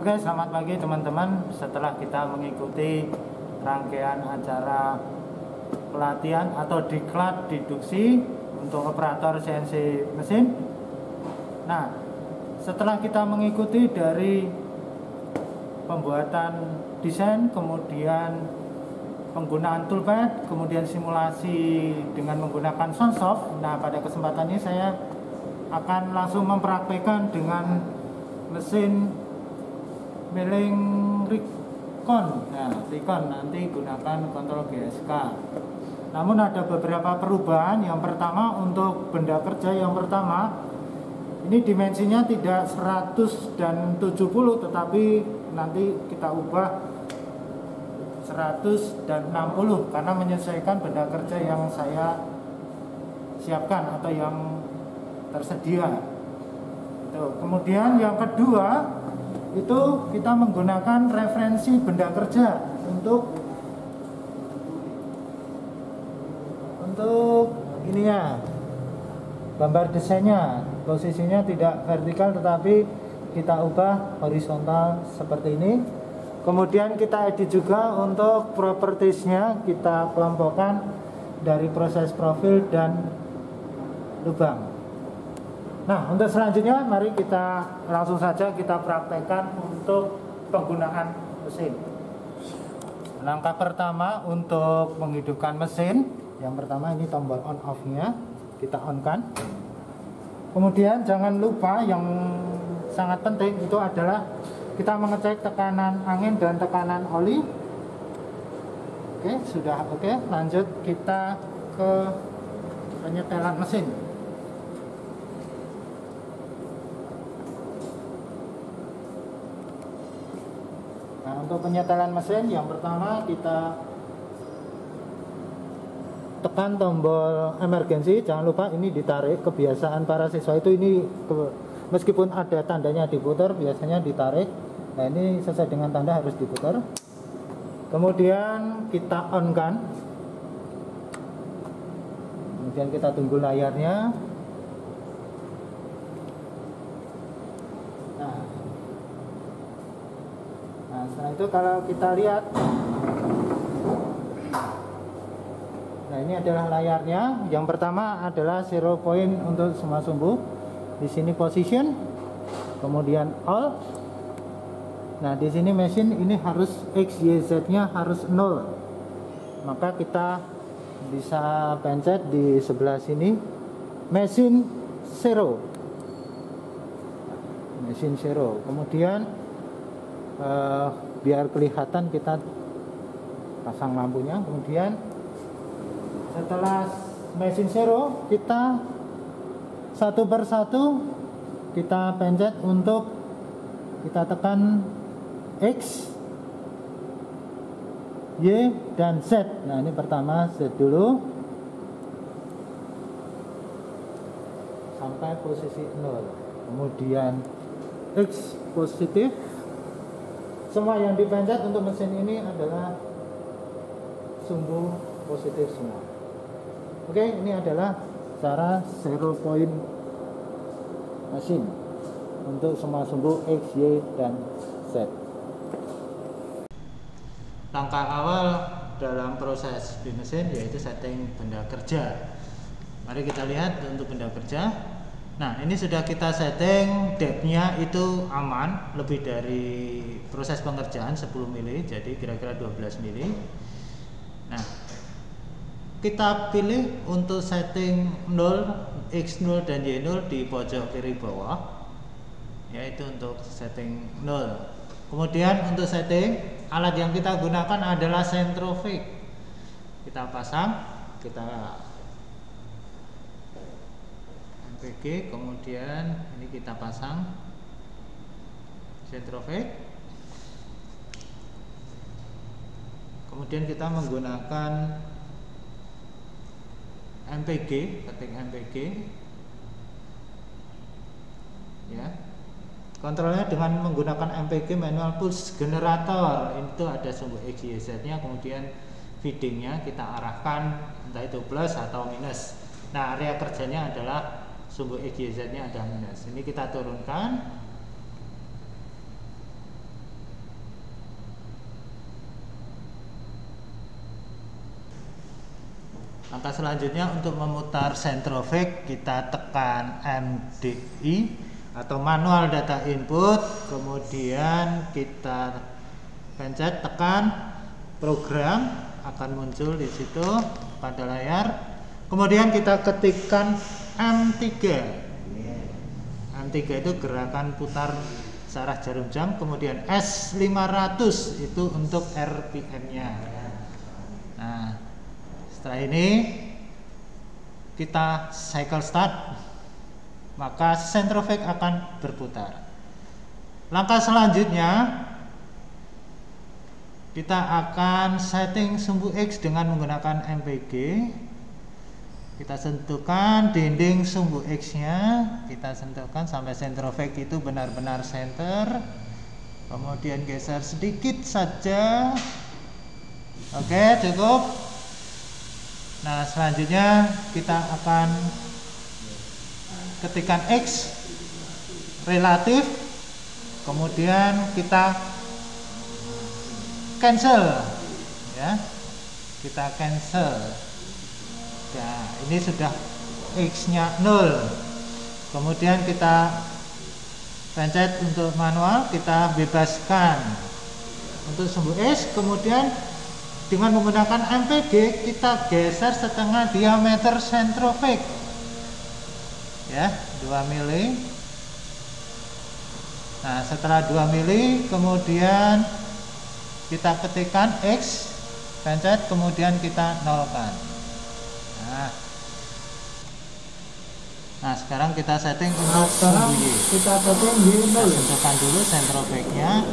Oke, selamat pagi teman-teman. Setelah kita mengikuti rangkaian acara pelatihan atau diklat deduksi untuk operator CNC mesin. Nah, setelah kita mengikuti dari pembuatan desain, kemudian penggunaan toolpad, kemudian simulasi dengan menggunakan SoundSoft. Nah, pada kesempatan ini saya akan langsung mempraktekkan dengan mesin milling Recon. Nah, Recon nanti gunakan kontrol GSK. Namun ada beberapa perubahan. Yang pertama, untuk benda kerja yang pertama, ini dimensinya tidak 100 dan 70, tetapi nanti kita ubah 100 dan 60 karena menyesuaikan benda kerja yang saya siapkan atau yang tersedia. Tuh. Kemudian yang kedua, itu kita menggunakan referensi benda kerja untuk ininya, gambar desainnya. Posisinya tidak vertikal tetapi kita ubah horizontal seperti ini. Kemudian kita edit juga untuk propertiesnya, kita kelompokkan dari proses profil dan lubang. Nah, untuk selanjutnya mari kita langsung saja kita praktekkan untuk penggunaan mesin. Langkah pertama untuk menghidupkan mesin, yang pertama ini tombol on off-nya kita on-kan. Kemudian jangan lupa yang sangat penting itu adalah kita mengecek tekanan angin dan tekanan oli. Oke, sudah oke. Lanjut kita ke penyetelan mesin. Nah, untuk penyetelan mesin yang pertama kita tekan tombol emergency. Jangan lupa ini ditarik. Kebiasaan para siswa itu ini meskipun ada tandanya diputar biasanya ditarik. Nah, ini sesuai dengan tanda harus diputar. Kemudian kita on kan. Kemudian kita tunggu layarnya. Nah, setelah itu kalau kita lihat, nah ini adalah layarnya. Yang pertama adalah 0 point untuk semua sumbu. Di sini position, kemudian all. Nah, di sini mesin ini harus X, Y, Z-nya harus 0. Maka kita bisa pencet di sebelah sini mesin 0. Mesin 0. Kemudian biar kelihatan kita pasang lampunya. Kemudian setelah mesin 0 kita satu persatu kita pencet untuk kita tekan X, Y, dan Z. Nah, ini pertama Z dulu sampai posisi 0. Kemudian X positif. Semua yang dipencet untuk mesin ini adalah sumbu positif semua. Oke, ini adalah cara 0 point mesin untuk semua sumbu X, Y, dan Z. Langkah awal dalam proses di mesin yaitu setting benda kerja. Mari kita lihat untuk benda kerja. Nah, ini sudah kita setting depth-nya itu aman, lebih dari proses pengerjaan 10 mili, jadi kira-kira 12 mili. Nah, kita pilih untuk setting 0, X0 dan Y0 di pojok kiri bawah, yaitu untuk setting 0. Kemudian untuk setting, alat yang kita gunakan adalah centrofix. Kita pasang, kita MPG, kemudian ini kita pasang centrofix. Kemudian kita menggunakan MPG, ketik MPG ya. Kontrolnya dengan menggunakan MPG manual pulse generator. Itu ada sumbu X, Y, Z nya, kemudian feedingnya kita arahkan entah itu plus atau minus. Nah, area kerjanya adalah sumbu X, Y, Z nya ada minus. Ini kita turunkan. Langkah selanjutnya untuk memutar centrofix kita tekan MDI atau manual data input, kemudian kita pencet tekan program, akan muncul di situ pada layar. Kemudian kita ketikkan M3. M3 itu gerakan putar searah jarum jam, kemudian S500 itu untuk RPM-nya. Nah, setelah ini kita cycle start, maka centrofix akan berputar. Langkah selanjutnya kita akan setting sumbu X dengan menggunakan MPG. Kita sentuhkan dinding sumbu X-nya, kita sentuhkan sampai centrofix itu benar-benar center. Kemudian geser sedikit saja. Oke, cukup. Nah, selanjutnya kita akan ketikkan X relatif, kemudian kita cancel, ya, kita cancel. Nah, ini sudah X-nya 0. Kemudian kita pencet untuk manual, kita bebaskan untuk sumbu X. Kemudian dengan menggunakan MPG kita geser setengah diameter centrofix, ya, 2 mili. Nah, setelah 2 mili kemudian kita ketikkan X, pencet, kemudian kita nolkan. Nah, sekarang kita setting untuk sumbu Y. Kita setting Y 0. Kita tentukan dulu centrofix-nya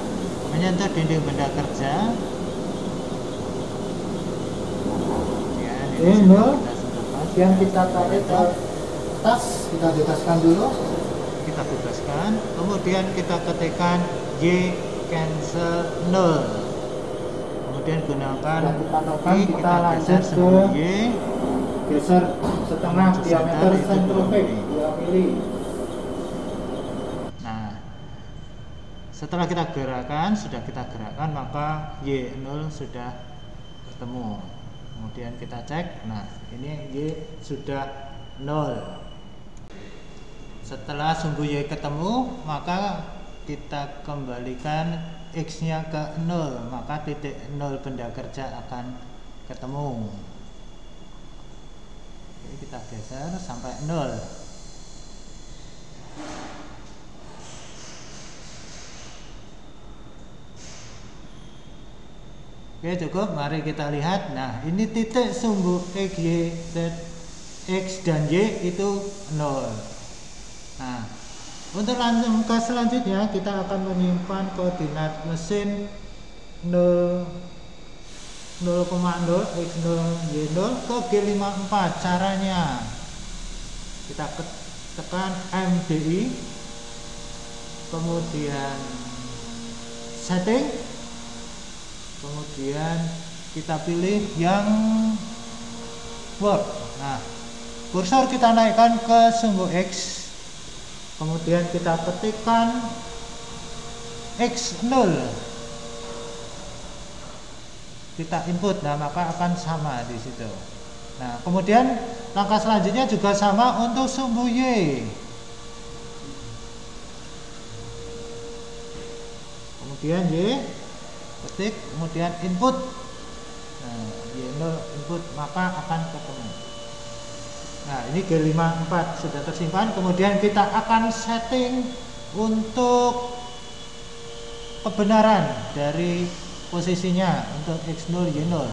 menyentuh dinding benda kerja. Ya, ini 0. Kemudian kita tarik ke atas, kita bebaskan dulu. Kita bebaskan, kemudian kita ketikkan Y cancel 0. Kemudian gunakan kita geser sumbu Y, geser setengah diameter centrofix 2 mili. Nah, setelah kita gerakkan, maka Y0 sudah ketemu. Kemudian kita cek, nah ini Y sudah 0. Setelah sumbu Y ketemu, maka kita kembalikan X-nya ke 0, maka titik 0 benda kerja akan ketemu. Oke, kita geser sampai 0. Oke, cukup. Mari kita lihat. Nah, ini titik sumbu X, Y, Z, X dan Y itu 0. Nah, untuk langkah selanjutnya kita akan menyimpan koordinat mesin 0,0 X0 Y0 ke G54. Caranya kita tekan MDI, kemudian setting, kemudian kita pilih yang work. Nah, kursor kita naikkan ke sumbu X, kemudian kita ketikkan X0, kita input. Nah, maka akan sama di situ. Nah, kemudian langkah selanjutnya juga sama untuk sumbu Y. Kemudian Y ketik, kemudian input. Nah, Y0 input, maka akan ketemu. Nah, ini G54 sudah tersimpan. Kemudian kita akan setting untuk kebenaran dari posisinya untuk X0 Y0.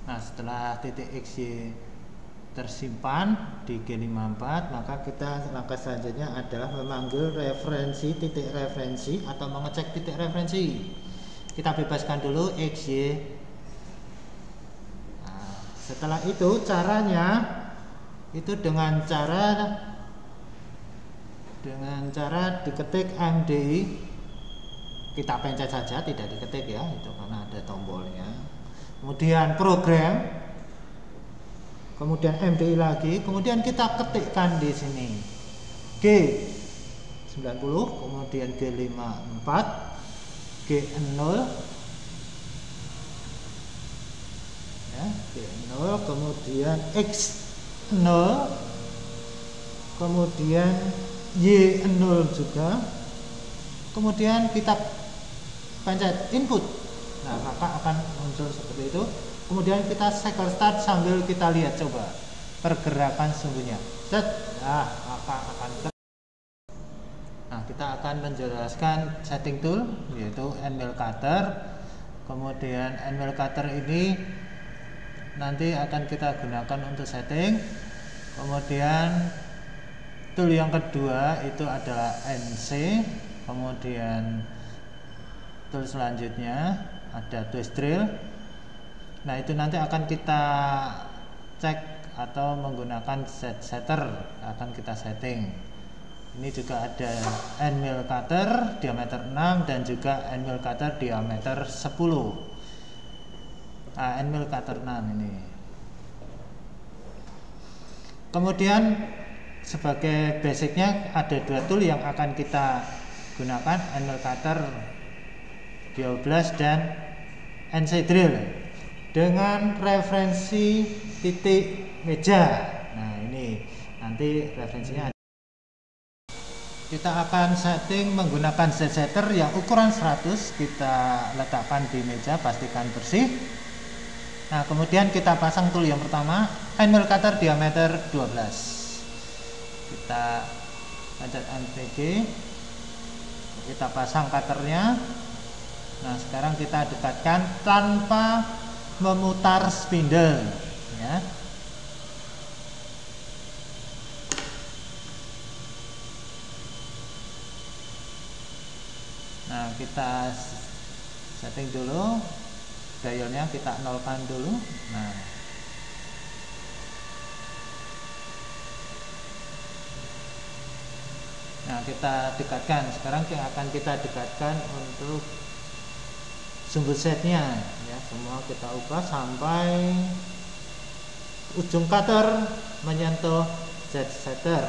Nah, setelah titik XY tersimpan di G54, maka kita langkah selanjutnya adalah memanggil referensi, titik referensi atau mengecek titik referensi. Kita bebaskan dulu XY. Nah, setelah itu caranya itu dengan cara diketik MDI. Kita pencet saja, tidak diketik ya, itu karena ada tombolnya. Kemudian program, kemudian MDI lagi, kemudian kita ketikkan di sini G90, kemudian G54, G0, ya. Oke, 0, kemudian X 0, kemudian Y 0 juga, kemudian kita pencet input. Nah, maka akan muncul seperti itu. Kemudian kita cycle start sambil kita lihat coba pergerakan sungguhnya. Set. Nah, maka akan kita akan menjelaskan setting tool, yaitu handmill cutter. Kemudian handmill cutter ini nanti akan kita gunakan untuk setting. Kemudian tool yang kedua itu adalah NC. Kemudian tool selanjutnya ada twist drill. Nah, itu nanti akan kita cek atau menggunakan set setter, akan kita setting. Ini juga ada handmill cutter diameter 6 dan juga handmill cutter diameter 10. Nah, handmill cutter 6 ini. Kemudian sebagai basicnya ada dua tool yang akan kita gunakan, handmill cutter 12 dan NC drill dengan referensi titik meja. Nah, ini nanti referensinya kita akan setting menggunakan set setter yang ukuran 100, kita letakkan di meja, pastikan bersih. Nah, kemudian kita pasang tool yang pertama, handmill cutter diameter 12. Kita pencet MPG, kita pasang cutternya. Nah, sekarang kita dekatkan tanpa memutar spindle, ya. Nah, kita setting dulu dialnya, kita nolkan dulu. Nah, kita dekatkan. Sekarang yang akan kita dekatkan untuk sumbu setnya, ya, semua kita ubah sampai ujung cutter menyentuh set setter.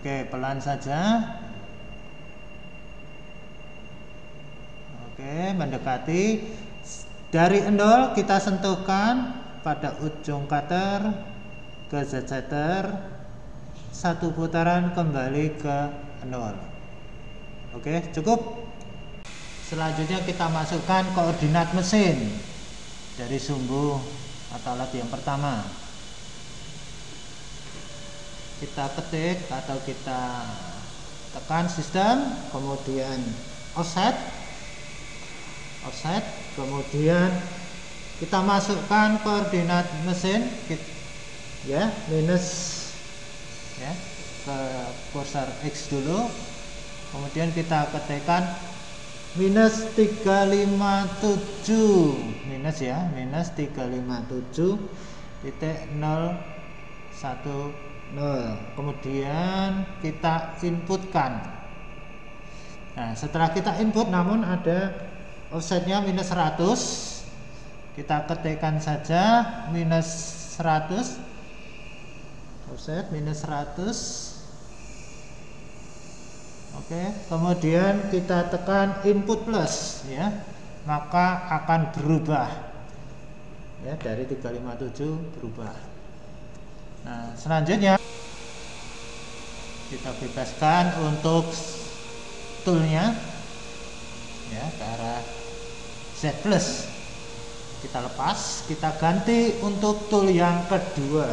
Oke, pelan saja. Oke, mendekati. Dari endol kita sentuhkan pada ujung cutter ke Z setter, satu putaran kembali ke endol. Oke, cukup. Selanjutnya kita masukkan koordinat mesin dari sumbu atau alat yang pertama. Kita ketik atau kita tekan sistem, kemudian offset, kemudian kita masukkan koordinat mesin, ya, minus, ya, ke kursor X dulu, kemudian kita ketikkan minus 357, minus, ya, minus 357.010. Kemudian kita inputkan. Nah, setelah kita input namun ada offsetnya minus 100, kita ketikkan saja minus 100, offset minus 100. Oke, kemudian kita tekan input plus, ya, maka akan berubah, ya, dari 357 berubah. Nah, selanjutnya kita bebaskan untuk toolnya, ya, ke arah Z plus. Kita lepas, kita ganti untuk tool yang kedua.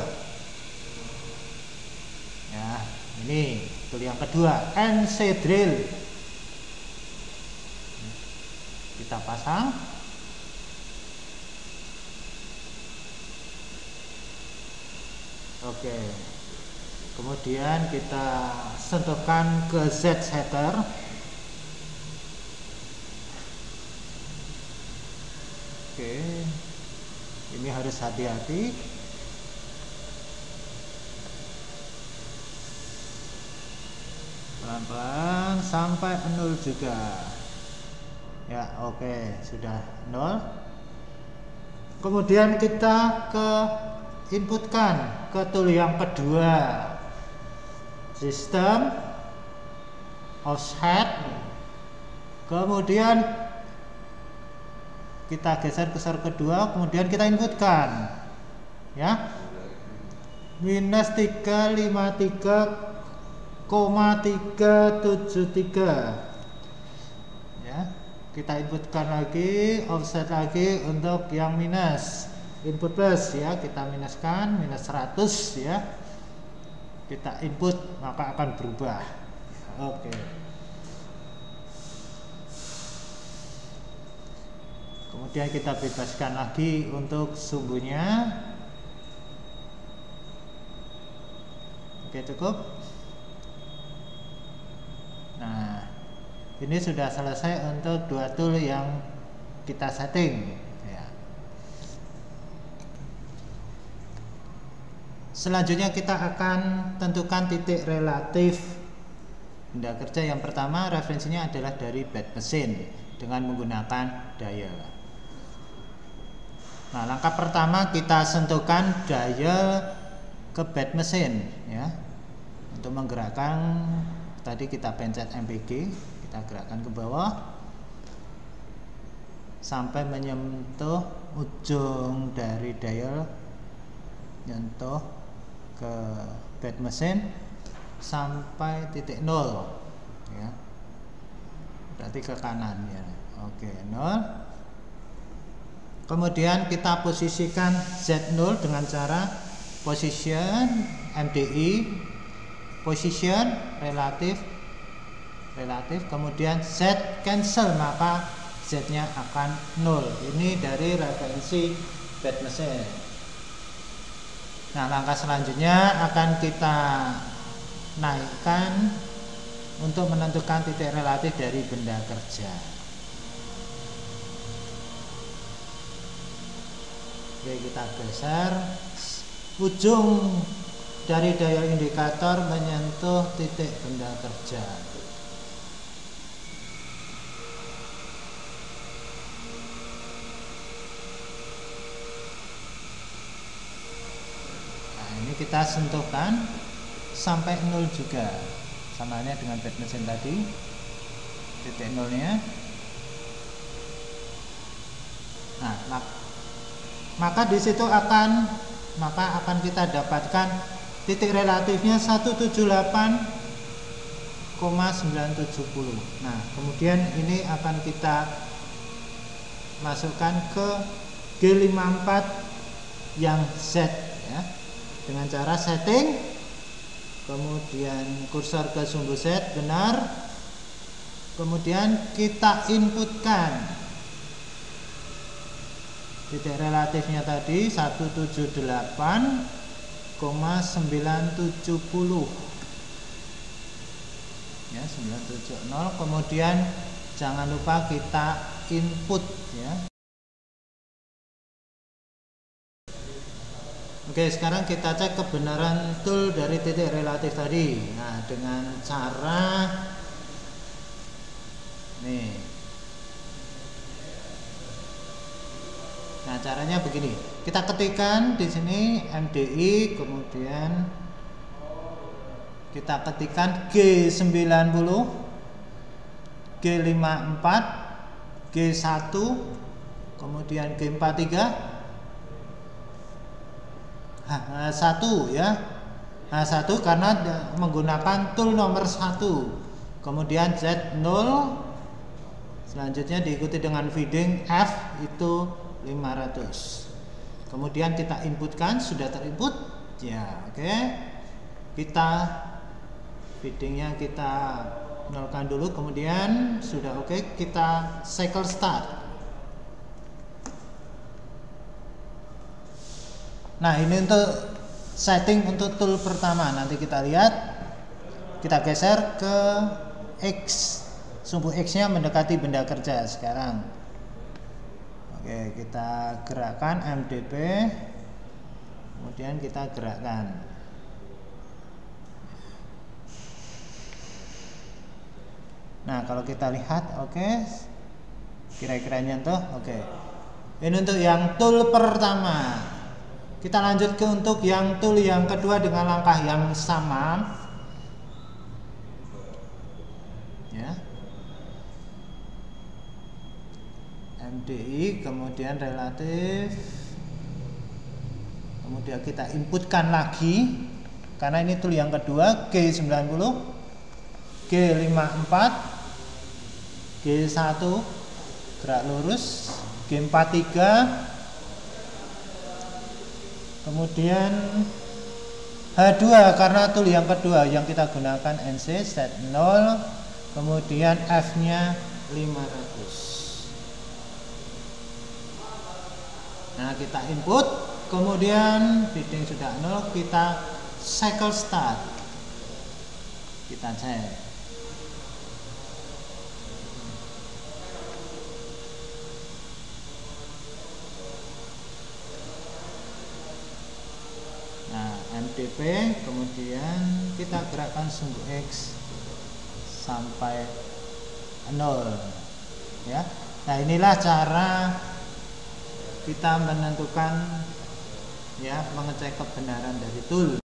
Ya, ini tool yang kedua, NC drill. Kita pasang. Oke, kemudian kita sentuhkan ke Z setter. Oke, ini harus hati-hati. Pelan-pelan sampai 0 juga. Ya, oke, sudah 0. Kemudian kita inputkan ke tool yang kedua. sistem offset, kemudian kita geser ke sel kedua, kemudian kita inputkan ya, minus 353,373 ya. Kita inputkan lagi, offset lagi untuk yang minus, input plus ya, kita minuskan minus 100 ya, kita input maka akan berubah. Oke. Kemudian kita bebaskan lagi untuk sumbunya. Oke, cukup. Nah, ini sudah selesai untuk dua tool yang kita setting ya. Selanjutnya kita akan tentukan titik relatif benda kerja. Yang pertama referensinya adalah dari bed mesin dengan menggunakan dial. Nah, langkah pertama kita sentuhkan dial ke bed mesin ya. Untuk menggerakkan, tadi kita pencet MPG, kita gerakkan ke bawah sampai menyentuh ujung dari dial, nyentuh ke bed mesin sampai titik 0 ya. Berarti ke kanan ya. Oke, 0. Kemudian kita posisikan Z0 dengan cara position MDI, position relatif, kemudian Z cancel maka Z-nya akan 0. Ini dari referensi bed mesin. Nah, langkah selanjutnya akan kita naikkan untuk menentukan titik relatif dari benda kerja. Oke, kita geser ujung dari dial indikator menyentuh titik benda kerja. Nah, ini kita sentuhkan sampai 0 juga, samanya dengan bed mesin tadi, titik 0-nya. Nah, maka di situ akan kita dapatkan titik relatifnya 178,970. Nah, kemudian ini akan kita masukkan ke G54 yang Z ya, dengan cara setting, kemudian kursor ke sumbu Z benar, kemudian kita inputkan titik relatifnya tadi 178,970 ya, 970. Kemudian jangan lupa kita input ya. Oke, sekarang kita cek kebenaran tool dari titik relatif tadi. Nah, dengan cara nih. Nah, caranya begini. Kita ketikkan di sini MDI, kemudian kita ketikkan G90, G54, G1, kemudian G43, H1 ya. H1 karena menggunakan tool nomor 1. Kemudian Z0, selanjutnya diikuti dengan feeding F itu 500. Kemudian kita inputkan, sudah terinput ya. Oke, kita feedingnya kita nolkan dulu, kemudian sudah oke, kita cycle start. Nah, ini untuk setting untuk tool pertama. Nanti kita lihat, kita geser ke X, sumbu X nya mendekati benda kerja sekarang. Oke, kita gerakkan MDP, kemudian kita gerakkan. Nah, kalau kita lihat, oke, kira-kira nyentuh, oke. Ini untuk yang tool pertama. Kita lanjut ke untuk yang tool yang kedua dengan langkah yang sama. MDI, kemudian relatif, kemudian kita inputkan lagi karena ini tool yang kedua, G90, G54, G1 gerak lurus, G43, kemudian H2 karena tool yang kedua yang kita gunakan NC set 0, kemudian F nya 500. Nah kita input, kemudian bidding sudah 0, kita cycle start, kita cek. Nah MDP, kemudian kita gerakkan sumbu X sampai 0 ya. Nah inilah cara kita menentukan ya, mengecek kebenaran dari tool.